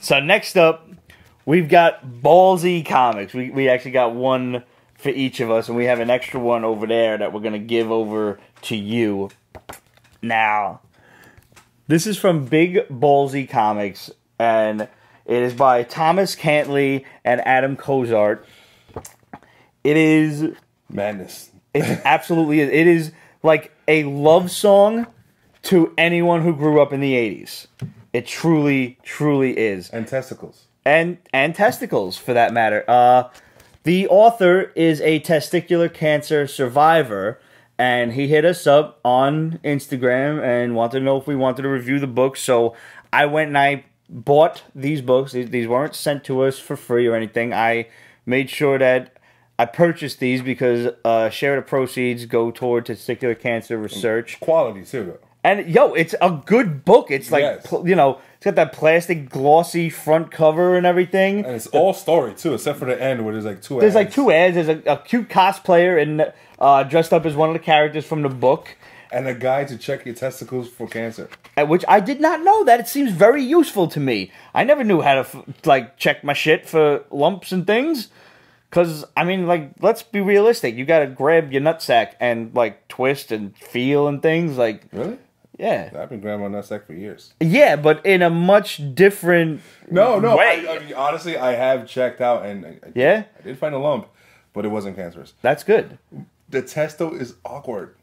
So next up, we've got Ballsy Comics. We actually got one for each of us, and we have an extra one over there that we're going to give over to you. Now, this is from Big Ballsy Comics, and it is by Thomas Cantley and Adam Cozart. It is... madness. It absolutely is. It is like a love song to anyone who grew up in the 80s. It truly, truly is. And testicles. And testicles, for that matter. The author is a testicular cancer survivor, and he hit us up on Instagram and wanted to know if we wanted to review the book. So I went and I bought these books. These weren't sent to us for free or anything. I made sure that I purchased these because share of the proceeds go toward testicular cancer research. Quality, too. And, yo, it's a good book. It's like, yes. You know, it's got that plastic glossy front cover and everything. And it's all story, too, except for the end where there's like two ads. There's like two ads. There's a cute cosplayer and dressed up as one of the characters from the book. And a guide to check your testicles for cancer. Which I did not know that. It seems very useful to me. I never knew how to, like, check my shit for lumps and things. Because, I mean, like, let's be realistic. You gotta grab your nutsack and, like, twist and feel and things. Like, really? Yeah. I've been grabbing my nutsack for years. Yeah, but in a much different way. I mean, honestly, I have checked out and I did find a lump, but it wasn't cancerous. That's good. The test, though, is awkward.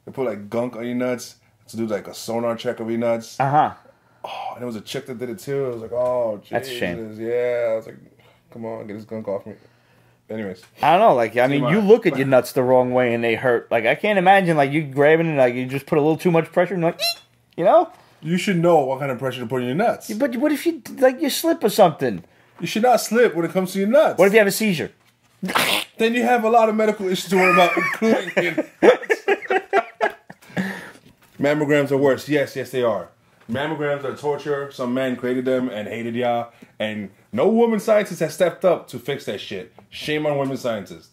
They put, like, gunk on your nuts to do, like, a sonar check of your nuts. Uh-huh. Oh, and there was a chick that did it, too. I was like, oh, Jesus. That's a shame. Yeah. I was like, come on, get this gunk off me. Anyways. I don't know, like, I mean, you look at your nuts the wrong way and they hurt. Like, I can't imagine, like, you grabbing it, like, you just put a little too much pressure and like, you know? You should know what kind of pressure to put on your nuts. But what if you, like, you slip or something? You should not slip when it comes to your nuts. What if you have a seizure? Then you have a lot of medical issues to worry about, including your nuts. Mammograms are worse. Yes, they are. Mammograms are torture. Some man created them and hated y'all. And no woman scientist has stepped up to fix that shit. Shame on women scientists.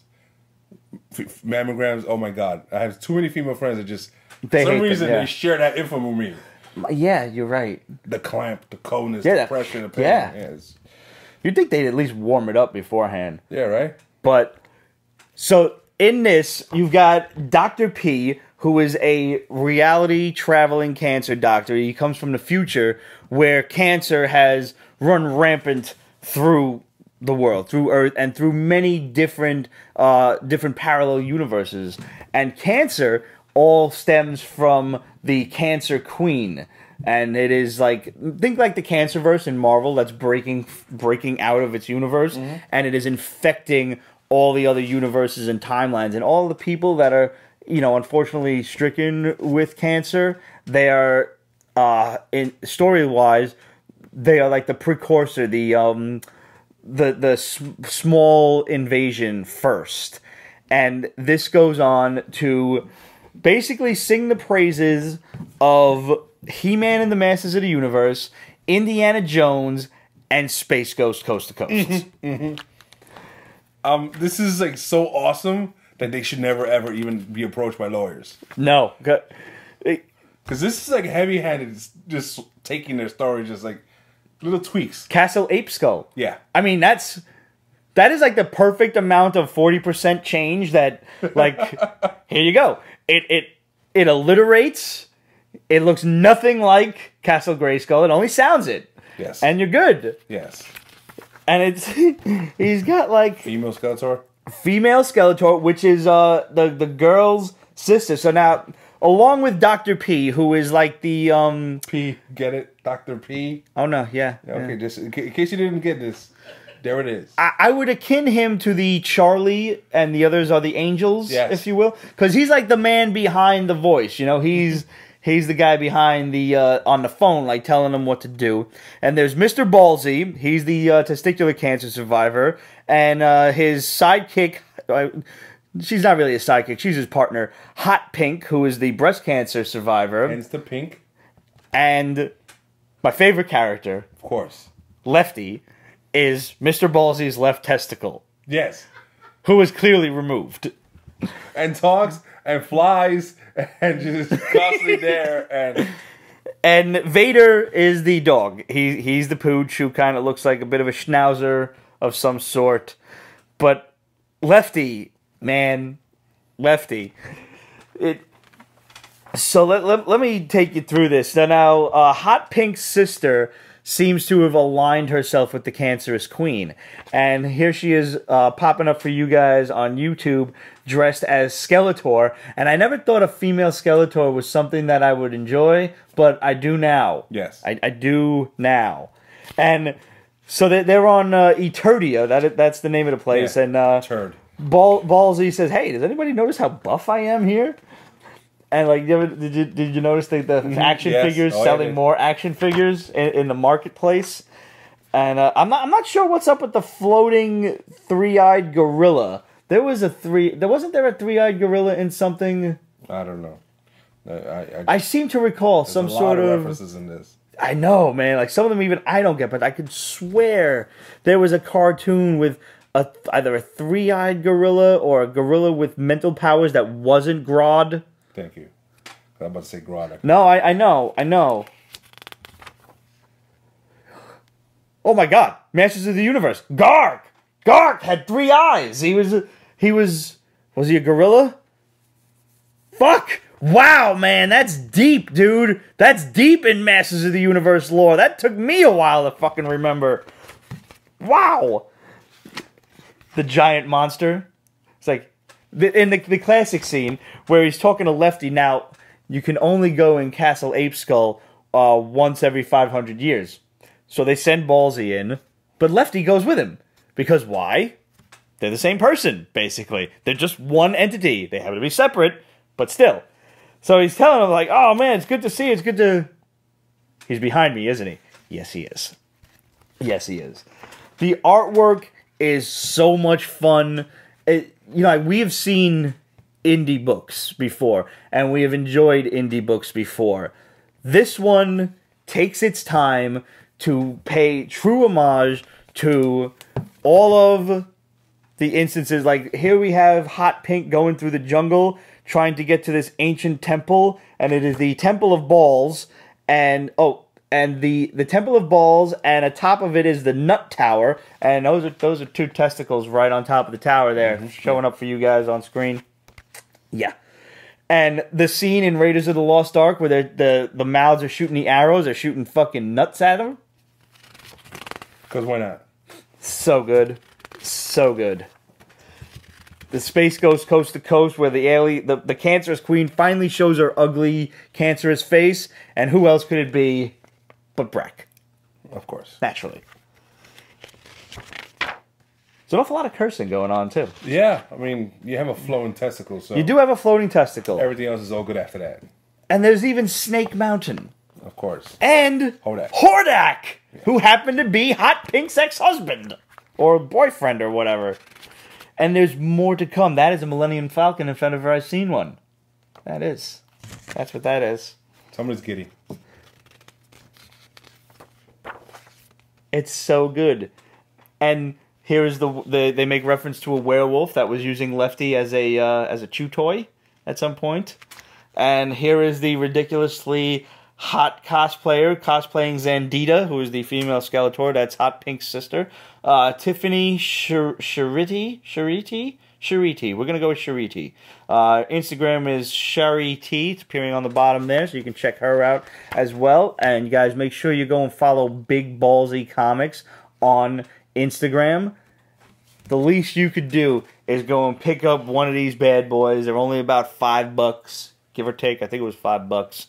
Mammograms, oh my God. I have too many female friends that just, for some reason, they share that info with me. Yeah, you're right. The clamp, the coldness, the pressure, the pain. Yeah. You'd think they'd at least warm it up beforehand. Yeah, right? But, so, in this, you've got Dr. P, who is a reality traveling cancer doctor. He comes from the future where cancer has run rampant through the world, through Earth, and through many different parallel universes. And cancer all stems from the Cancer Queen. And it is like, think like the Cancerverse in Marvel that's breaking out of its universe, and it is infecting all the other universes and timelines. And all the people that are, you know, unfortunately stricken with cancer, they are, in story-wise, they are like the precursor, the small invasion first. And this goes on to basically sing the praises of He-Man and the Masters of the Universe, Indiana Jones, and Space Ghost Coast to Coast. This is like so awesome that they should never ever even be approached by lawyers. No. Because this is like heavy-handed, just taking their story, just like little tweaks. Castle Ape Skull. Yeah. I mean, that is like the perfect amount of 40% change that, like, here you go. It alliterates. It looks nothing like Castle Grayskull. It only sounds it. Yes. And you're good. Yes. And it's, he's got like... Female Skeletor? Female Skeletor, which is the girl's sister. So now, along with Dr. P, who is like the... P, get it? Dr. P? Oh, no, yeah. Okay, just in case you didn't get this, there it is. I would akin him to the Charlie, and the others are the Angels, if you will. Because he's like the man behind the voice, you know? He's the guy behind the, on the phone, like, telling them what to do. And there's Mr.Ballsy. He's the testicular cancer survivor. And his sidekick, she's not really a sidekick, she's his partner, Hot Pink, who is the breast cancer survivor. Hence the pink. And my favorite character, of course, Lefty, is Mr. Ballsy's left testicle. Yes. Who is clearly removed. And talks and flies and just constantly there. And Vader is the dog. He's the pooch who kind of looks like a bit of a schnauzer of some sort. But Lefty, man, Lefty. So let me take you through this. Now, Hot Pink's sister seems to have aligned herself with the Cancerous Queen. And here she is popping up for you guys on YouTube dressed as Skeletor. And I never thought a female Skeletor was something that I would enjoy, but I do now. Yes. I do now. And so they're on Eternia. That's the name of the place. Yeah. And Turd. Ballsy says, "Hey, does anybody notice how buff I am here?" And like, did you notice the action figures selling more action figures in the marketplace? And I'm not sure what's up with the floating three-eyed gorilla. Wasn't there a three-eyed gorilla in something? I don't know. I seem to recall some sort of references in this. I know, man. Like some of them even I don't get, but I could swear there was a cartoon with either a three-eyed gorilla or a gorilla with mental powers that wasn't Grodd. Thank you. I'm about to say Grodd. No, I know. Oh my God! Masters of the Universe. Garg had 3 eyes. He was he a gorilla? Fuck! Wow, man, that's deep, dude. That's deep in Masters of the Universe lore. That took me a while to fucking remember. Wow. The giant monster. It's like in the classic scene where he's talking to Lefty. Now, you can only go in Castle Ape Skull once every 500 years. So they send Ballsy in, but Lefty goes with him. Because why? They're the same person, basically. They're just one entity. They happen to be separate, but still. So he's telling him, like, oh man, it's good to see you. It's good to... He's behind me, isn't he? Yes, he is. Yes, he is. The artwork is so much fun. We have seen indie books before, and we have enjoyed indie books before. This one takes its time to pay true homage to all of the instances. Like, here we have Hot Pink going through the jungle, trying to get to this ancient temple, and it is the Temple of Balls, and the Temple of Balls, and atop of it is the Nut Tower, and those are 2 testicles right on top of the tower there, showing up for you guys on screen. Yeah. And the scene in Raiders of the Lost Ark where the mouths are shooting the arrows, are shooting fucking nuts at them. Because why not? So good. So good. The space goes coast to coast where the Cancerous Queen finally shows her ugly, cancerous face. And who else could it be but Breck? Of course. Naturally. There's an awful lot of cursing going on, too. Yeah. I mean, you have a flowing testicle, so... You do have a floating testicle. Everything else is all good after that. And there's even Snake Mountain. Of course. And... Hordak! Who happened to be Hot Pink's ex-husband. Or boyfriend, or whatever. And there's more to come. That is a Millennium Falcon if ever I've seen one. That is. That's what that is. Somebody's giddy. It's so good. And here is they make reference to a werewolf that was using Lefty as a chew toy at some point. And here is the ridiculously hot cosplayer cosplaying Zandita, who is the female Skeletor. That's Hot Pink's sister. Tiffany Shariti. We're going to go with Shariti. Instagram is Shari T. It's appearing on the bottom there, so you can check her out as well. And you guys make sure you go and follow Big Ballsy Comics on Instagram. The least you could do is go and pick up one of these bad boys. They're only about $5, give or take. I think it was $5.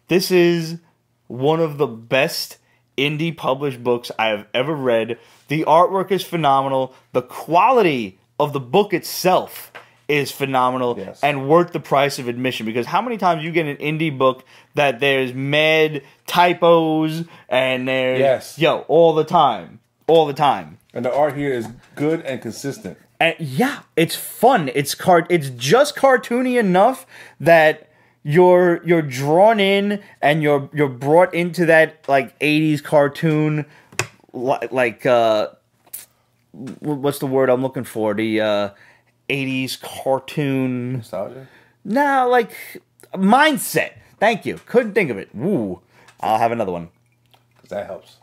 This is one of the best indie published books I have ever read. The artwork is phenomenal. The quality of the book itself is phenomenal and worth the price of admission. Because how many times you get an indie book that there's mad typos and there's all the time. All the time. And the art here is good and consistent. And yeah, it's fun. It's just cartoony enough that you're drawn in and you're brought into that like 80s cartoon like what's the word I'm looking for? The 80s cartoon nostalgia? Nah, like mindset. Thank you. Couldn't think of it. Woo. I'll have another one. Because that helps.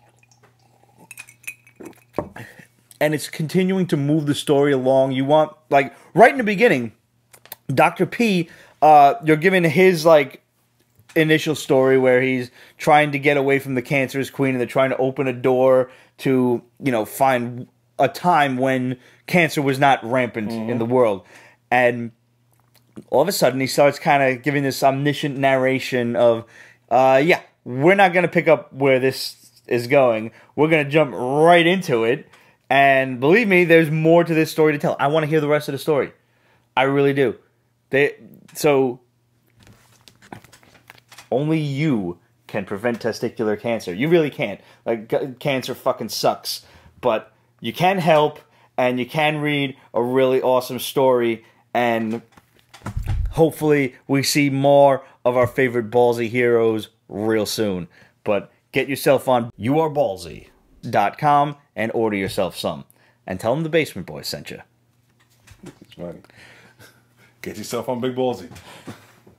And it's continuing to move the story along. You want, like, right in the beginning, Dr. P, you're given his, like, initial story where he's trying to get away from the Cancerous Queen and they're trying to open a door to, you know, find a time when cancer was not rampant in the world. And all of a sudden he starts kind of giving this omniscient narration of, yeah, we're not going to pick up where this is going. We're going to jump right into it. And believe me, there's more to this story to tell. I want to hear the rest of the story. I really do. So only you can prevent testicular cancer. You really can't. Like, cancer fucking sucks. But you can help, and you can read a really awesome story, and hopefully we see more of our favorite Ballsy heroes real soon. But get yourself on youballsy.com and order yourself some. And tell them the Basement Boys sent you. That's funny. Get yourself on Big Ballsy.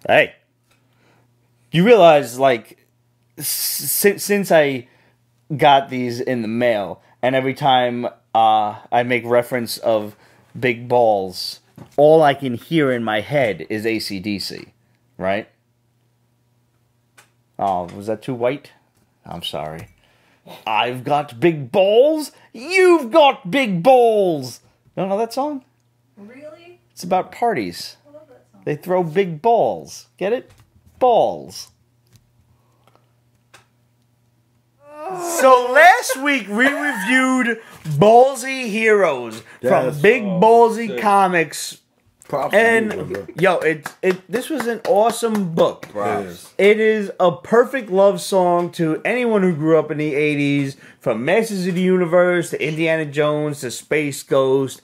Hey. You realize, like, since I got these in the mail, and every time I make reference of big balls, all I can hear in my head is AC/DC, right? Oh, was that too white? I'm sorry. I've got big balls. You've got big balls. You don't know that song? Really? It's about parties. I love that song. They throw big balls. Get it? Balls. So last week we reviewed Ballsy Heroes from Big Ballsy Comics. Props And yo, this was an awesome book. Props. It is a perfect love song to anyone who grew up in the 80s, from Masters of the Universe to Indiana Jones to Space Ghost.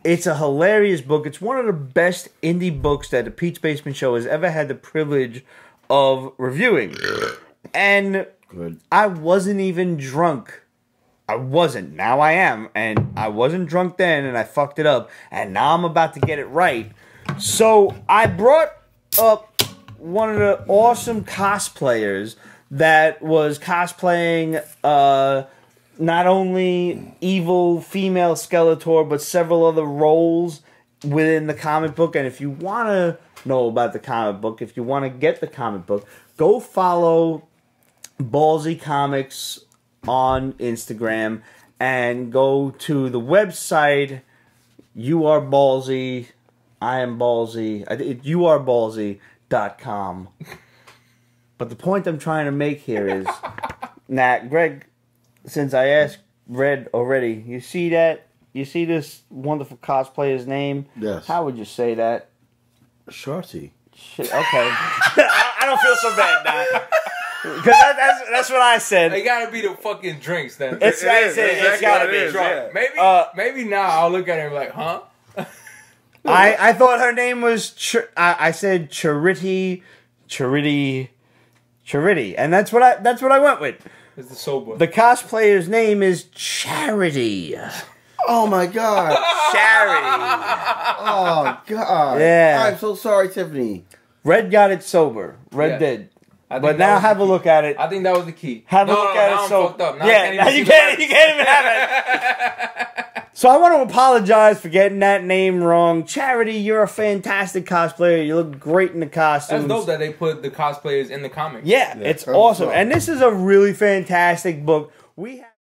It's a hilarious book. It's one of the best indie books that the Pete's Basement Show has ever had the privilege of reviewing. And Good. I wasn't even drunk. I wasn't. Now I am. And I wasn't drunk then, and I fucked it up. And now I'm about to get it right. So I brought up one of the awesome cosplayers that was cosplaying not only evil female Skeletor, but several other roles within the comic book. And if you want to know about the comic book, if you want to get the comic book, go follow Ballsy Comics on Instagram and go to the website. You are Ballsy. I am Ballsy. YouAreBallsy.com. But the point I'm trying to make here is, Greg, since I asked Red already, you see that? You see this wonderful cosplayer's name? Yes. How would you say that? Shorty. Shit, okay. I don't feel so bad now. Because that's what I said. It gotta be the fucking drinks then. It's gotta be. Right. Maybe now I'll look at her and be like, huh? I thought her name was I said Charity, and that's what I went with. It's the sober. The cosplayer's name is Charity. Oh my God. Charity. Oh God. Yeah. I'm so sorry, Tiffany. Red got it sober. Red did. But now have a look at it. I think that was the key. Have a look at it. I'm So fucked up. Now yeah, you can't even have it. So I want to apologize for getting that name wrong. Charity, you're a fantastic cosplayer. You look great in the costumes. That's dope that they put the cosplayers in the comics. Yeah, it's awesome. And this is a really fantastic book. We have